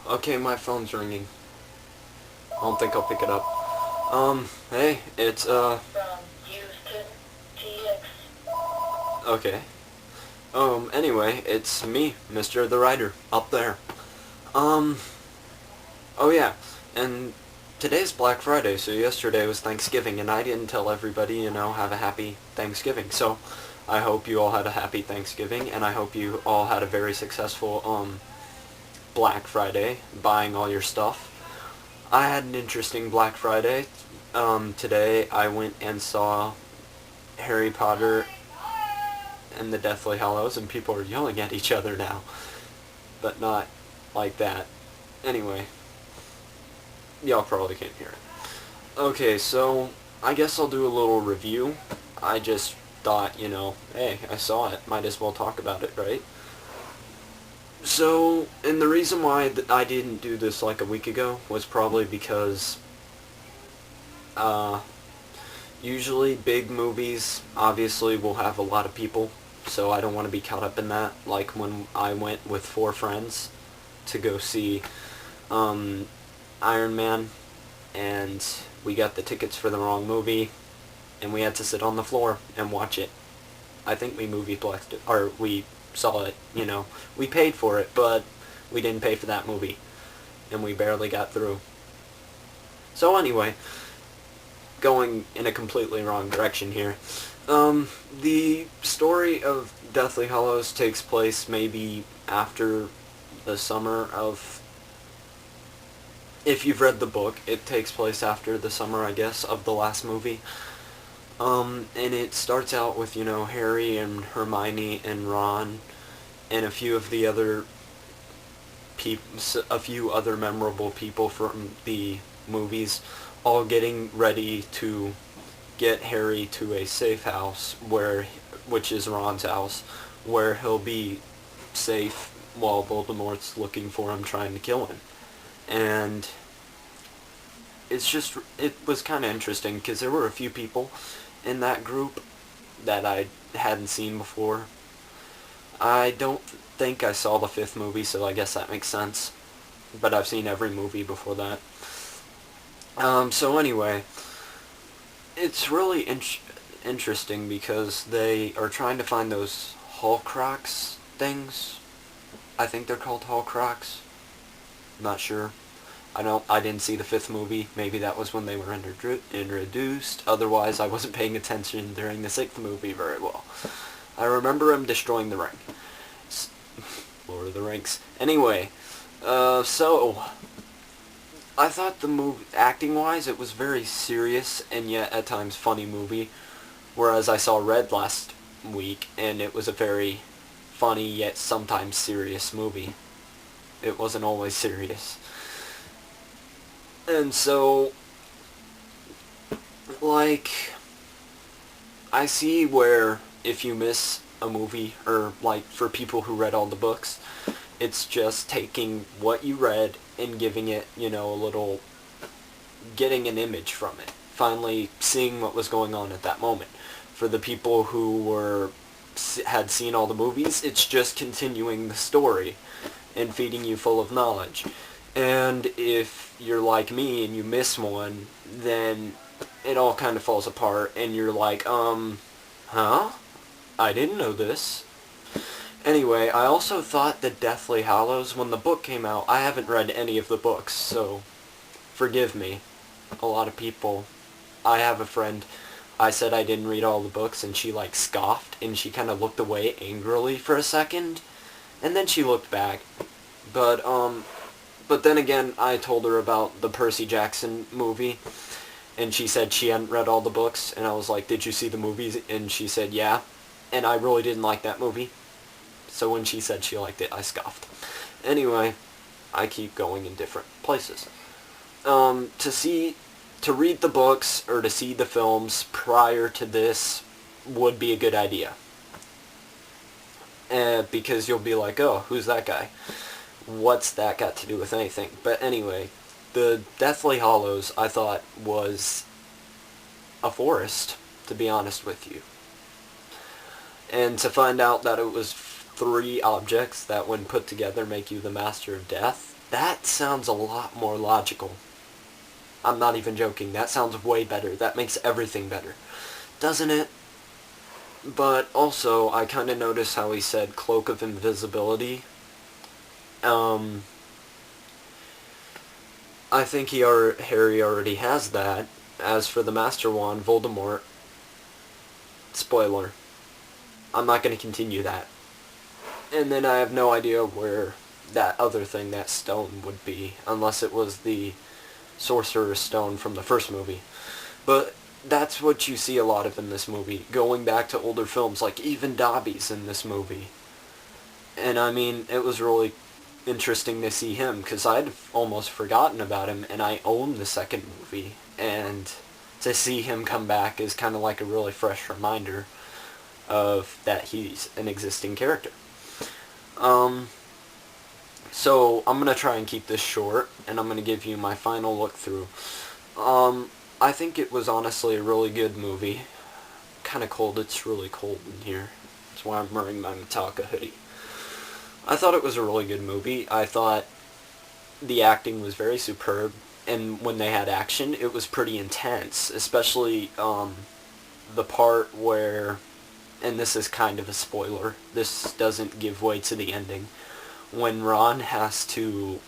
Okay, my phone's ringing. I don't think I'll pick it up. Hey, it's, From Houston, TX. okay. Anyway, it's me, Mr. the Writer, up there. Um, oh yeah, and today's Black Friday, so yesterday was Thanksgiving, and I didn't tell everybody, have a happy Thanksgiving. So, I hope you all had a happy Thanksgiving, and I hope you all had a very successful, Black Friday, buying all your stuff. I had an interesting Black Friday. Today I went and saw Harry Potter and the Deathly Hallows, and people are yelling at each other now, but not like that. Anyway, y'all probably can't hear it. Okay, so I guess I'll do a little review. I just thought, hey, I saw it, might as well talk about it, right? So, and the reason why I didn't do this like a week ago was probably because uh, usually big movies obviously will have a lot of people, so I don't want to be caught up in that. Like when I went with 4 friends to go see um, Iron Man, and we got the tickets for the wrong movie, and we had to sit on the floor and watch it. I think we movie plexed it, or we saw it, We paid for it, but we didn't pay for that movie, and we barely got through. So anyway, going in a completely wrong direction here. The story of Deathly Hallows takes place maybe after the summer of... If you've read the book, it takes place after the summer, I guess, of the last movie. And it starts out with, Harry and Hermione and Ron and a few of the other a few other memorable people from the movies all getting ready to get Harry to a safe house which is Ron's house, where he'll be safe while Voldemort's looking for him, trying to kill him. And it was kind of interesting because there were a few people in that group that I hadn't seen before. I don't think I saw the fifth movie, so I guess that makes sense. But I've seen every movie before that. So anyway, it's really interesting because they are trying to find those Horcrux things. I think they're called Horcrux. I'm not sure. I didn't see the fifth movie. Maybe that was when they were introduced. Otherwise, I wasn't paying attention during the sixth movie very well. I remember him destroying the ring. Lord of the Rings. Anyway, so I thought the movie, acting-wise, it was very serious and yet at times funny movie. Whereas I saw Red last week, and it was a very funny yet sometimes serious movie. It wasn't always serious. And so, like, I see where if you miss a movie, or like for people who read all the books, it's just taking what you read and giving it, a little, getting an image from it. Finally seeing what was going on at that moment. For the people who had seen all the movies, it's just continuing the story and feeding you full of knowledge. And if you're like me and you miss one, then it all kind of falls apart and you're like, huh? I didn't know this. Anyway, I also thought the Deathly Hallows, when the book came out, I haven't read any of the books, so forgive me. A lot of people... I have a friend, I said I didn't read all the books, and she, scoffed, and she kind of looked away angrily for a second, and then she looked back. But then again, I told her about the Percy Jackson movie, and she said she hadn't read all the books, and I was like, did you see the movies? And she said, yeah, and I really didn't like that movie. So when she said she liked it, I scoffed. Anyway, I keep going in different places. To read the books or to see the films prior to this would be a good idea. Because you'll be like, oh, who's that guy? What's that got to do with anything? But anyway, the Deathly Hallows, I thought, was a forest, to be honest with you. And to find out that it was 3 objects that when put together make you the Master of Death, That sounds a lot more logical. I'm not even joking. That sounds way better. That makes everything better. Doesn't it? But also, I kind of noticed how he said Cloak of Invisibility. Um, I think Harry already has that. As for the Master Wand, Voldemort, spoiler, I'm not going to continue that. And then I have no idea where that other thing, that stone, would be, unless it was the Sorcerer's Stone from the first movie. But that's what you see a lot of in this movie, going back to older films, like even Dobby's in this movie. And I mean, it was really interesting to see him, because I'd almost forgotten about him, and I own the second movie, and to see him come back is kind of like a really fresh reminder of that he's an existing character. Um, so I'm going to try and keep this short, and I'm going to give you my final look through. I think it was honestly a really good movie. Kind of cold, it's really cold in here. That's why I'm wearing my Metallica hoodie. I thought it was a really good movie. I thought the acting was very superb, and when they had action, it was pretty intense, especially the part where, and this is kind of a spoiler, this doesn't give way to the ending, when Ron has to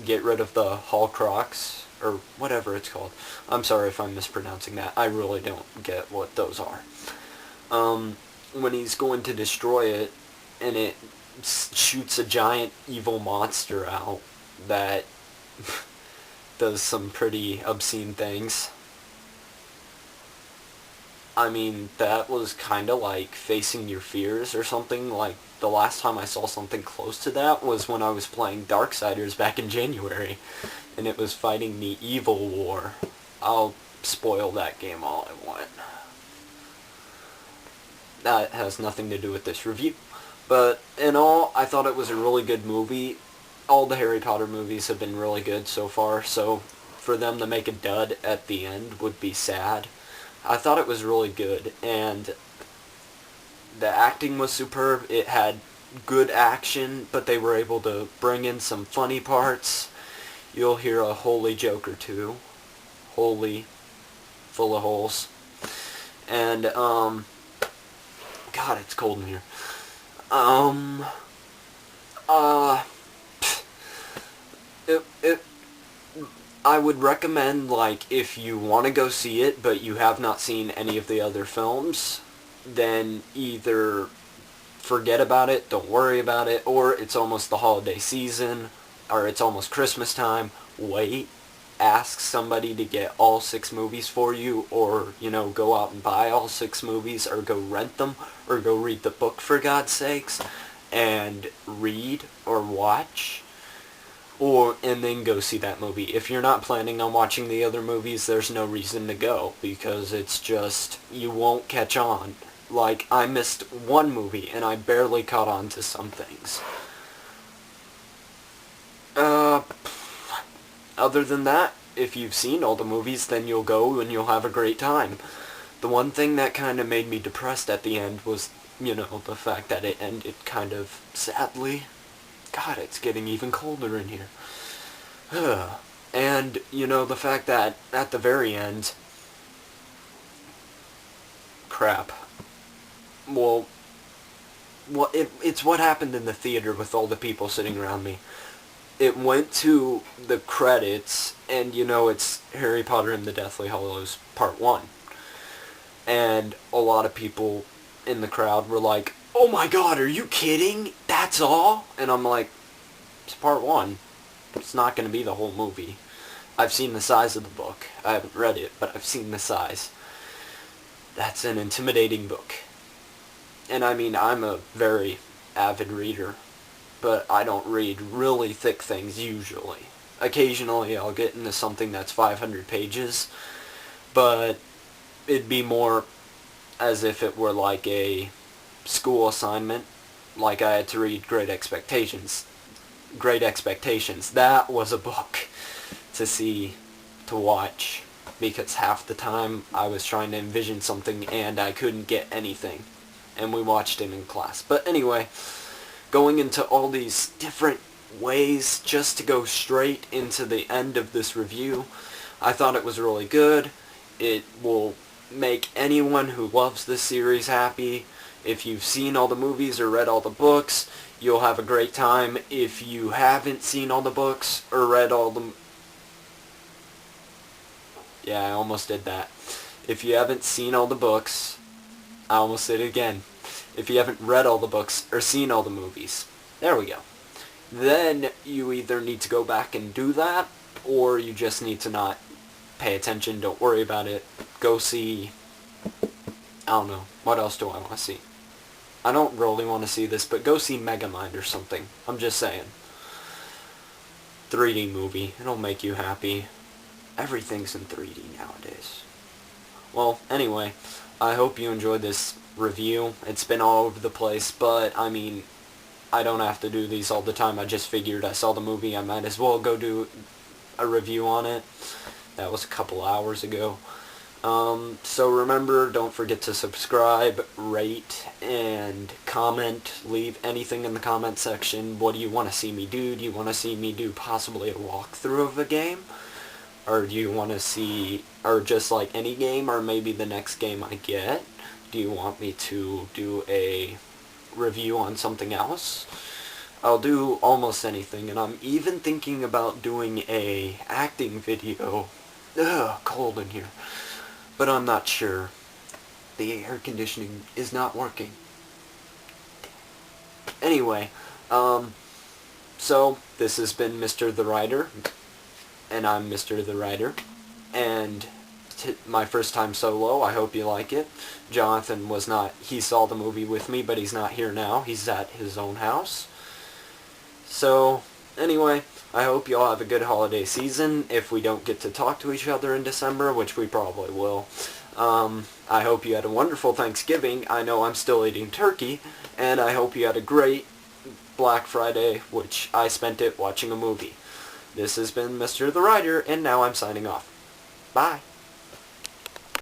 get rid of the Horcrux, or whatever it's called. I'm sorry if I'm mispronouncing that. I really don't get what those are. When he's going to destroy it, and it shoots a giant evil monster out that does some pretty obscene things. I mean, that was kind of like facing your fears or something. Like, the last time I saw something close to that was when I was playing Darksiders back in January, and it was fighting the Evil War. I'll spoil that game all I want. That has nothing to do with this review. But in all, I thought it was a really good movie. All the Harry Potter movies have been really good so far, so for them to make a dud at the end would be sad. I thought it was really good, and the acting was superb. It had good action, but they were able to bring in some funny parts. You'll hear a holy joke or two. Holy, full of holes. And, God, it's cold in here. It I would recommend, like, if you want to go see it, but you have not seen any of the other films, then either forget about it, don't worry about it, or it's almost the holiday season, or it's almost Christmas time, wait, ask somebody to get all 6 movies for you, or, go out and buy all 6 movies, or go rent them, or go read the book, for God's sakes, and read or watch, and then go see that movie. If you're not planning on watching the other movies, there's no reason to go, because it's just, you won't catch on. Like, I missed one movie, and I barely caught on to some things. Other than that, if you've seen all the movies, then you'll go and you'll have a great time. The one thing that kind of made me depressed at the end was, the fact that it ended kind of sadly. God, it's getting even colder in here. And, the fact that at the very end... Crap. Well, it's what happened in the theater with all the people sitting around me. It went to the credits, and, it's Harry Potter and the Deathly Hallows Part 1. And a lot of people in the crowd were like, "Oh my God, are you kidding? That's all?" And I'm like, it's Part 1. It's not going to be the whole movie. I've seen the size of the book. I haven't read it, but I've seen the size. That's an intimidating book. And I mean, I'm a very avid reader, but I don't read really thick things usually. Occasionally I'll get into something that's 500 pages, but it'd be more as if it were like a school assignment, like I had to read Great Expectations. Great Expectations. That was a book to watch, because half the time I was trying to envision something and I couldn't get anything. And we watched it in class. But anyway, going into all these different ways just to go straight into the end of this review. I thought it was really good. It will make anyone who loves this series happy. If you've seen all the movies or read all the books, you'll have a great time. If you haven't seen all the books or read all the... Yeah, I almost did that. If you haven't seen all the books, I almost did it again. If you haven't read all the books or seen all the movies, there we go. Then you either need to go back and do that, or you just need to not pay attention, don't worry about it. Go see... I don't know. What else do I want to see? I don't really want to see this, but go see Megamind or something. I'm just saying. 3D movie. It'll make you happy. Everything's in 3D nowadays. Well, anyway, I hope you enjoyed this review. It's been all over the place, but, I mean, I don't have to do these all the time. I just figured I saw the movie, I might as well go do a review on it. That was a couple hours ago. So remember, don't forget to subscribe, rate, and comment. Leave anything in the comment section. What do you want to see me do? Do you want to see me do possibly a walkthrough of a game? Or do you want to see, or just like any game, or maybe the next game I get? Do you want me to do a review on something else? I'll do almost anything, and I'm even thinking about doing a acting video. Ugh, cold in here. But I'm not sure. The air conditioning is not working. Anyway, so this has been Mr. the Writer, and I'm Mr. the Writer, and my first time solo. I hope you like it. Jonathan was not, he saw the movie with me, but he's not here now. He's at his own house. So, anyway, I hope you all have a good holiday season. If we don't get to talk to each other in December, which we probably will, I hope you had a wonderful Thanksgiving. I know I'm still eating turkey, and I hope you had a great Black Friday, which I spent it watching a movie. This has been Mr. the Writer, and now I'm signing off. Bye.